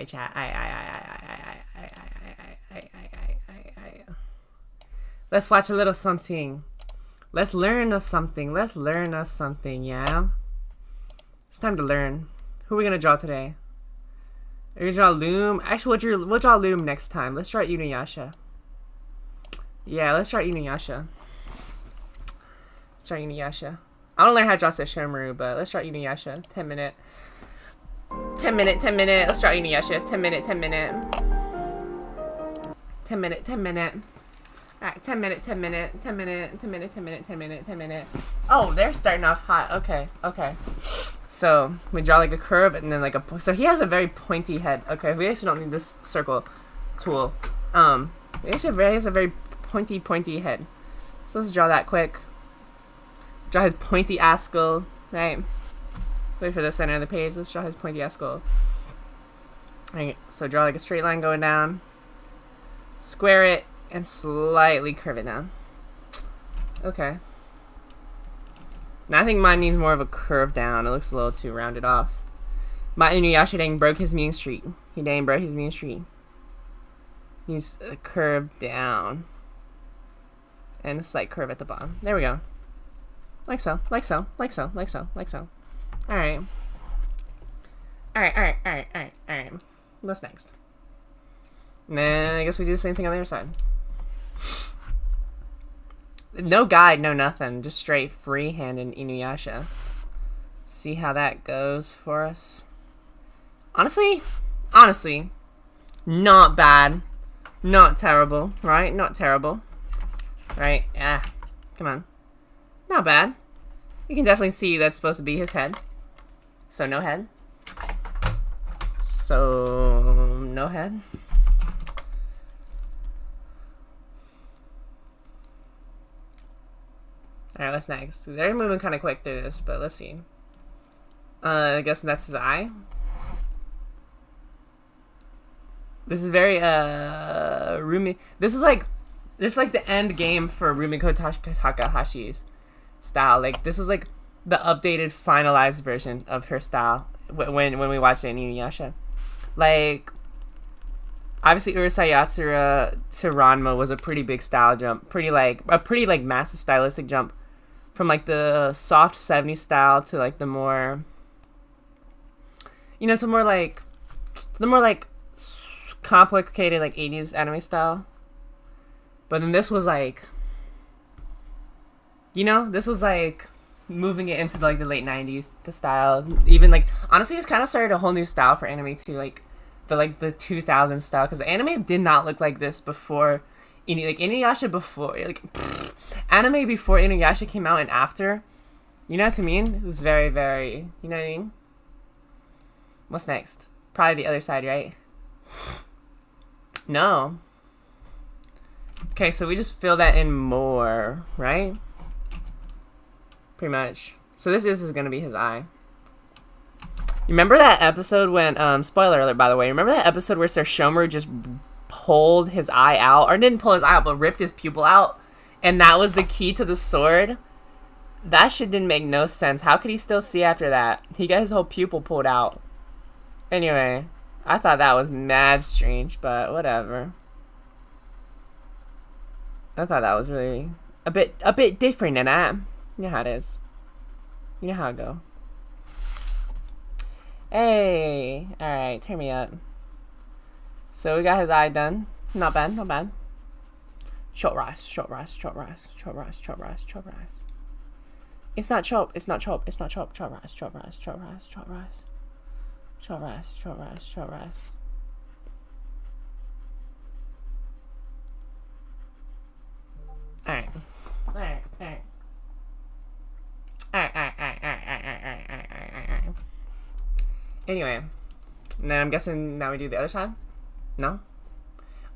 Alright, chat. Let's watch a little something. Let's learn us something. Let's learn us something, yeah? It's time to learn. Who are we gonna draw today? Are you gonna draw Loom? Actually, we'll draw Loom next time. Let's start Inuyasha. Yeah, let's start Inuyasha. Let's start Inuyasha. I don't learn how to draw Sesshomaru, but let's start Inuyasha. 10 minute. 10 minute, 10 minute. Let's start Inuyasha. 10 minute, 10 minute. 10 minute, 10 minute. Alright, 10 minute, 10 minute, 10 minute, 10 minute, 10 minute, 10 minute, 10 minute. Oh, they're starting off hot. Okay, okay. So, we draw like a curve and then like a... So he has a very pointy head. Okay, we actually don't need this circle tool. He actually has a very pointy head. So let's draw that quick. Draw his pointy ass skull. Right. Wait for the center of the page. Let's draw his pointy ass skull. Alright, so draw like a straight line going down. Square it and slightly curve it down. Okay. Now I think mine needs more of a curve down. It looks a little too rounded off. My Inuyasha dang broke his mean streak. He dang broke his mean streak. He's a curve down. And a slight curve at the bottom. There we go. Like so, like so, like so, like so, like so. Alright. Alright. What's next? And then I guess we do the same thing on the other side. No guide, no nothing. Just straight freehand in Inuyasha. See how that goes for us. Honestly, not bad. Not terrible, right? Not terrible. Right? Yeah. Come on. Not bad. You can definitely see that's supposed to be his head. So no head. So no head. Alright, what's next? They're moving kind of quick through this, but let's see. I guess that's his eye. This is very, Rumi. This is like the end game for Rumiko Takahashi's style. Like, this is like the updated, finalized version of her style when we watched it in Inuyasha. Like, obviously Urusei Yatsura to Ranma was a pretty big style jump. A pretty massive stylistic jump. From like the soft 70s style to like the more, you know, to the more like complicated like 80s anime style. But then this was like, you know, this was like moving it into like the late 90s, the style. Even like, honestly, it's kind of started a whole new style for anime too, like the 2000s style, because the anime did not look like this before. Inuyasha before, anime before Inuyasha came out and after, you know what I mean? It was very, very, you know what I mean? What's next? Probably the other side, right? No. Okay, so we just fill that in more, right? Pretty much. So this is going to be his eye. You remember that episode when, spoiler alert by the way, remember that episode where Sesshomaru just pulled his eye out, or didn't pull his eye out, but ripped his pupil out, and that was the key to the sword? That shit didn't make no sense. How could he still see after that? He got his whole pupil pulled out. Anyway, I thought that was mad strange, but whatever. I thought that was really a bit different than that. You know how it is. You know how it go. Hey, alright, turn me up. So we got his eye done. Not bad, not bad. Short rice. It's not chop, it's not chop. Short rice. Alright. Anyway. And then I'm guessing now we do the other side? No?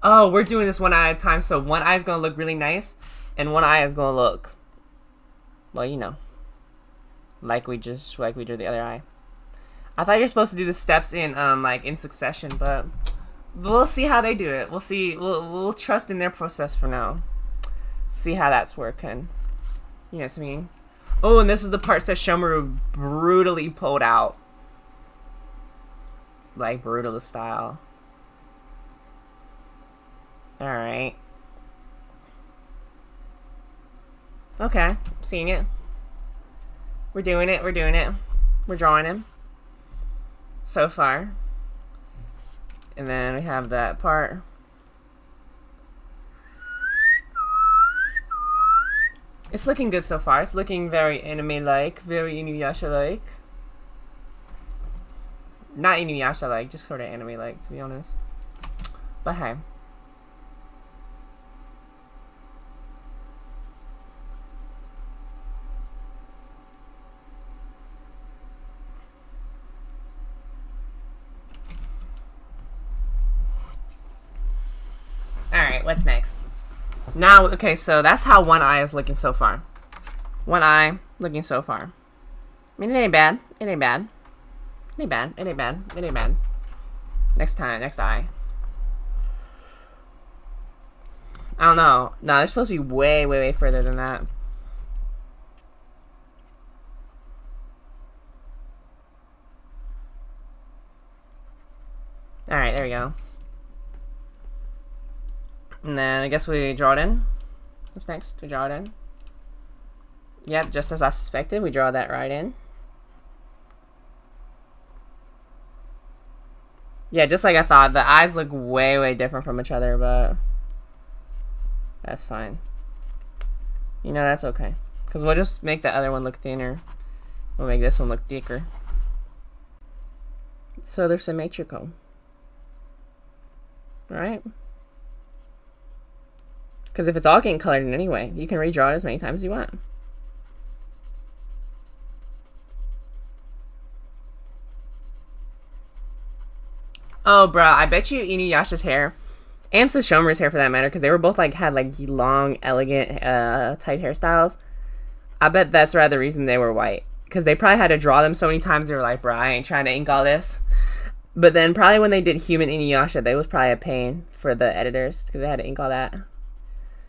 Oh, we're doing this one eye at a time, so one eye is going to look really nice, and one eye is going to look, well, you know, like we drew the other eye. I thought you were supposed to do the steps in, like, in succession, but we'll see how they do it. We'll see. We'll trust in their process for now. See how that's working. You know what I mean? Oh, and this is the part that Sesshomaru brutally pulled out. like brutal style. Alright. Okay, seeing it. We're doing it, we're doing it. We're drawing him. So far. And then we have that part. It's looking good so far. It's looking very anime-like, very Inuyasha-like. Not Inuyasha-like, just sort of anime-like, to be honest. But hey. Alright, what's next? Now, okay, so that's how one eye is looking so far. One eye looking so far. I mean, it ain't bad. It ain't bad. It ain't bad. It ain't bad. It ain't bad. Next time, next eye. I don't know. No, they're supposed to be way, way, way further than that. Alright, there we go. And then I guess we draw it in. What's next? We draw it in. Yep, just as I suspected, we draw that right in. Yeah, just like I thought. The eyes look way, way different from each other, but that's fine. You know, that's okay. Because we'll just make the other one look thinner. We'll make this one look thicker. So they're symmetrical. Right? Because if it's all getting colored in anyway, you can redraw it as many times as you want. Oh, bruh, I bet you Inuyasha's hair, and Sesshomaru's hair for that matter, because they were both like had like long, elegant type hairstyles. I bet that's rather the reason they were white. Because they probably had to draw them so many times, they were like, bruh, I ain't trying to ink all this. But then probably when they did Human Inuyasha, that was probably a pain for the editors, because they had to ink all that.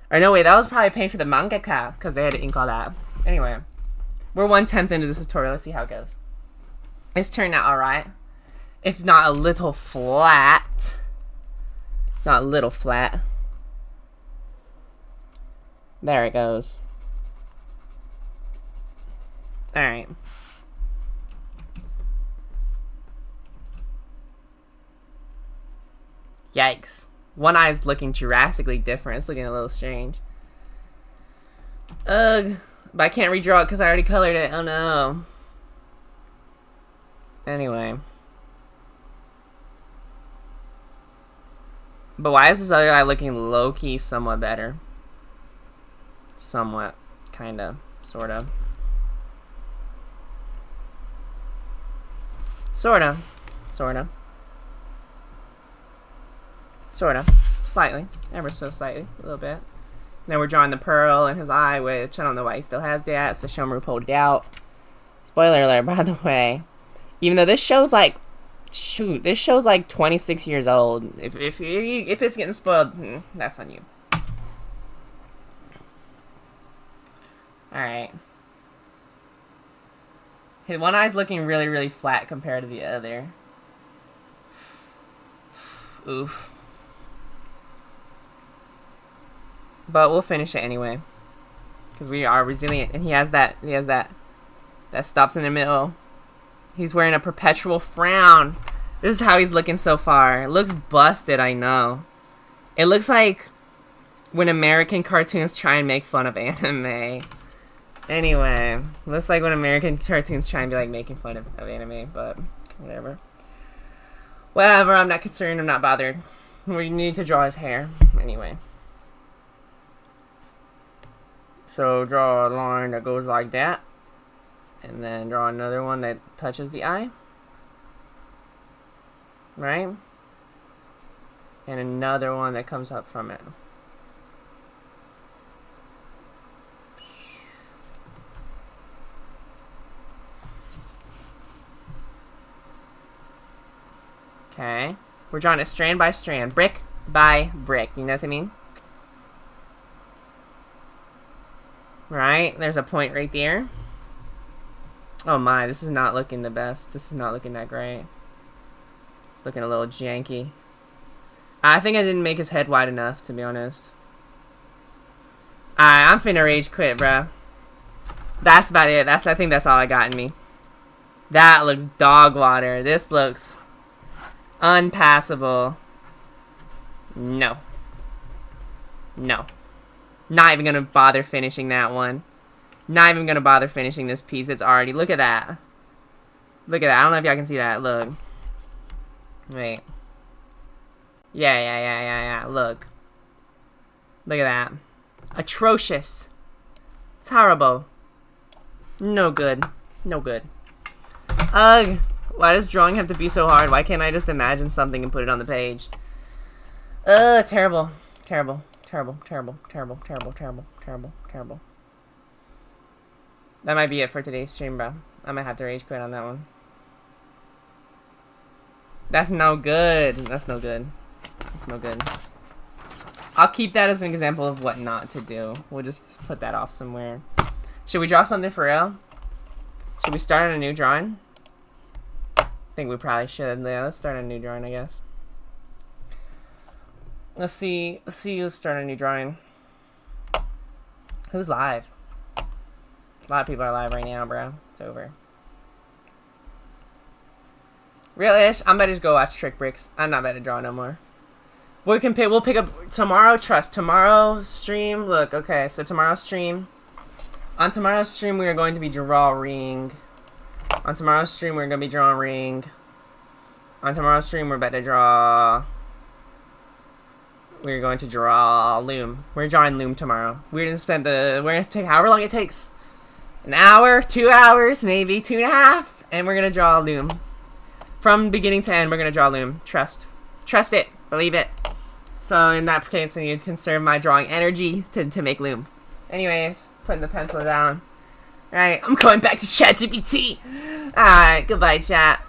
Or no, wait, that was probably a pain for the mangaka, because they had to ink all that. Anyway, we're 1/10 into this tutorial. Let's see how it goes. It's turned out alright. If not a little flat. Not a little flat. There it goes. Alright. Yikes. One eye's looking drastically different. It's looking a little strange. Ugh. But I can't redraw it because I already colored it. Oh no. Anyway. But why is this other guy looking low-key somewhat better? Somewhat. Kinda. Sorta. Sorta. Sorta. Sorta. Slightly. Ever so slightly. A little bit. Then we're drawing the pearl in his eye, which I don't know why he still has that. Sesshomaru pulled it out. Spoiler alert, by the way. Even though this show's like... Shoot, this show's like 26 years old. If it's getting spoiled, that's on you. Alright. His one eye's looking really, really flat compared to the other. Oof. But we'll finish it anyway. Because we are resilient. And he has that stops in the middle. He's wearing a perpetual frown. This is how he's looking so far. It looks busted, I know. It looks like when American cartoons try and make fun of anime. Anyway, looks like when American cartoons try and be like making fun of anime, but whatever. Whatever, I'm not concerned, I'm not bothered. We need to draw his hair. Anyway. So draw a line that goes like that. And then draw another one that touches the eye. Right? And another one that comes up from it. Okay. We're drawing it strand by strand. Brick by brick. You know what I mean? Right? There's a point right there. Oh my, this is not looking the best. This is not looking that great. It's looking a little janky. I think I didn't make his head wide enough, to be honest. Alright, I'm finna rage quit, bro. That's about it. I think that's all I got in me. That looks dog water. This looks unpassable. No. No. Not even gonna bother finishing that one. Not even gonna bother finishing this piece. It's already... Look at that. Look at that. I don't know if y'all can see that. Look. Wait. Yeah. Look. Look at that. Atrocious. Terrible. No good. No good. Ugh. Why does drawing have to be so hard? Why can't I just imagine something and put it on the page? Terrible. Terrible. Terrible. Terrible. Terrible. Terrible. Terrible. Terrible. Terrible. That might be it for today's stream, bro. I might have to rage quit on that one. That's no good. That's no good. That's no good. I'll keep that as an example of what not to do. We'll just put that off somewhere. Should we draw something for real? Should we start on a new drawing? I think we probably should. Yeah, let's start a new drawing, I guess. Let's see. Let's start a new drawing. Who's live? A lot of people are live right now, bro. It's over. Real-ish, I'm about to just go watch Trick Bricks. I'm not about to draw no more. We'll pick up tomorrow. Trust tomorrow stream. Look, okay. So tomorrow's stream. On tomorrow's stream, we are going to be drawing. On tomorrow's stream, we're going to be drawing. On tomorrow's stream, we're about to draw. We're going to draw Loom. We're drawing Loom tomorrow. We're gonna spend we're gonna take however long it takes. An hour, 2 hours, maybe 2.5, and we're gonna draw Loom. From beginning to end, we're gonna draw Loom. Trust it, believe it. So in that case, I need to conserve my drawing energy to make Loom. Anyways, putting the pencil down. Alright, I'm going back to ChatGPT. Alright, goodbye, chat.